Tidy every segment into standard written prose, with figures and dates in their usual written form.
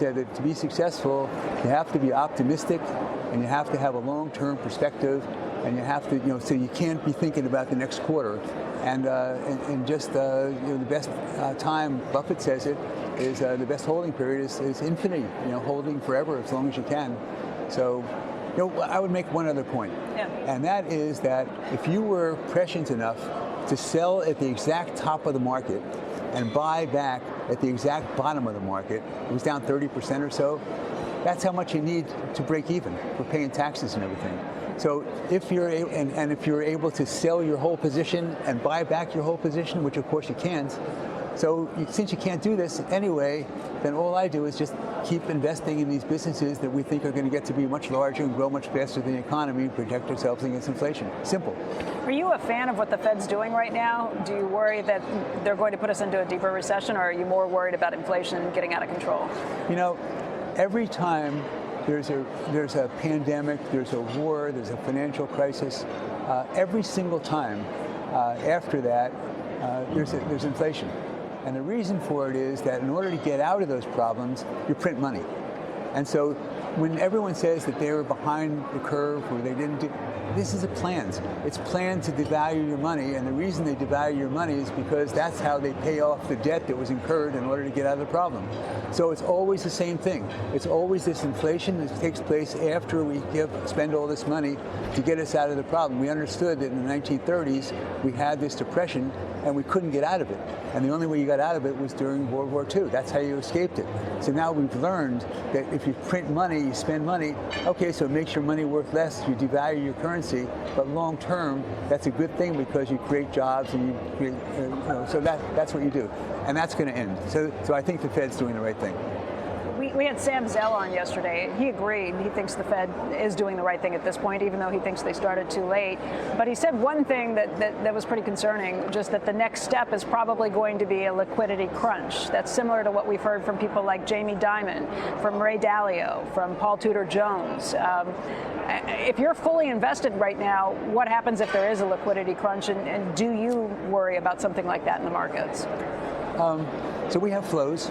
said that to be successful, you have to be optimistic, and you have to have a long-term perspective, and you have to, so you can't be thinking about the next quarter. And just the best time, Buffett says it, is the best holding period is infinity. Holding forever as long as you can. So, I would make one other point, and that is that if you were prescient enough to sell at the exact top of the market and buy back at the exact bottom of the market, it was down 30% or so, that's how much you need to break even for paying taxes and everything. So if you're if you're able to sell your whole position and buy back your whole position, which of course you can't, since you can't do this anyway, then all I do is just keep investing in these businesses that we think are going to get to be much larger and grow much faster than the economy and protect ourselves against inflation. Simple. Are you a fan of what the Fed's doing right now? Do you worry that they're going to put us into a deeper recession, or are you more worried about inflation getting out of control? Every time there's a pandemic, there's a war, there's a financial crisis, every single time after that, there's inflation. And the reason for it is that in order to get out of those problems, you print money. And so when everyone says that they were behind the curve or they didn't do, this is a plan. It's planned to devalue your money, and the reason they devalue your money is because that's how they pay off the debt that was incurred in order to get out of the problem. So it's always the same thing. It's always this inflation that takes place after we spend all this money to get us out of the problem. We understood that in the 1930s we had this depression and we couldn't get out of it. And the only way you got out of it was during World War II. That's how you escaped it. So now we've learned that if you print money, you spend money, okay, so it makes your money worth less, you devalue your currency, but long term, that's a good thing because you create jobs and you create, so that's what you do. And that's going to end. So I think the Fed's doing the right thing. We had Sam Zell on yesterday. He agreed. He thinks the Fed is doing the right thing at this point, even though he thinks they started too late. But he said one thing that was pretty concerning, just that the next step is probably going to be a liquidity crunch. That's similar to what we've heard from people like Jamie Dimon, from Ray Dalio, from Paul Tudor Jones. If you're fully invested right now, what happens if there is a liquidity crunch, and do you worry about something like that in the markets? So we have flows.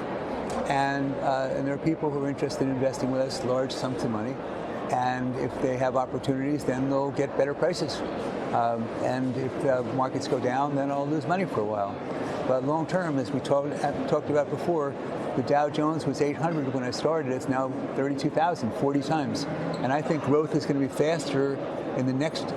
And there are people who are interested in investing with us, large sums of money. And if they have opportunities, then they'll get better prices. And if the markets go down, then I'll lose money for a while. But long term, as we talked about before, the Dow Jones was 800 when I started. It's now 32,000, 40 times. And I think growth is going to be faster in the next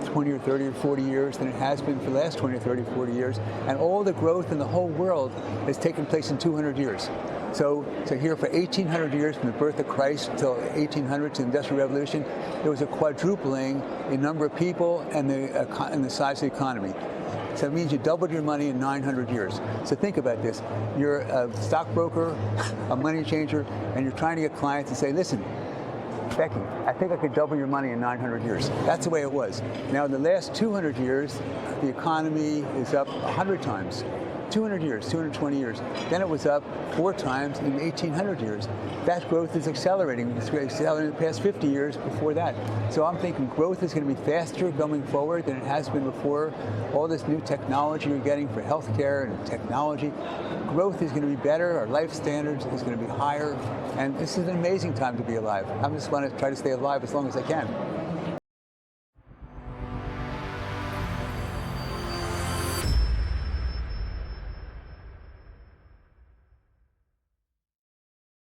20 or 30 or 40 years than it has been for the last 20 or 30 or 40 years. And all the growth in the whole world has taken place in 200 years. So here for 1,800 years, from the birth of Christ until 1800 to the Industrial Revolution, there was a quadrupling in number of people and the size of the economy. So it means you doubled your money in 900 years. So think about this. You're a stockbroker, a money changer, and you're trying to get clients to say, listen, Becky, I think I could double your money in 900 years. That's the way it was. Now, in the last 200 years, the economy is up 100 times. 200 years, 220 years. Then it was up 4 times in 1,800 years. That growth is accelerating. It's accelerating the past 50 years before that. So I'm thinking growth is going to be faster going forward than it has been before. All this new technology you're getting for healthcare and technology, growth is going to be better. Our life standards is going to be higher. And this is an amazing time to be alive. I just want to try to stay alive as long as I can.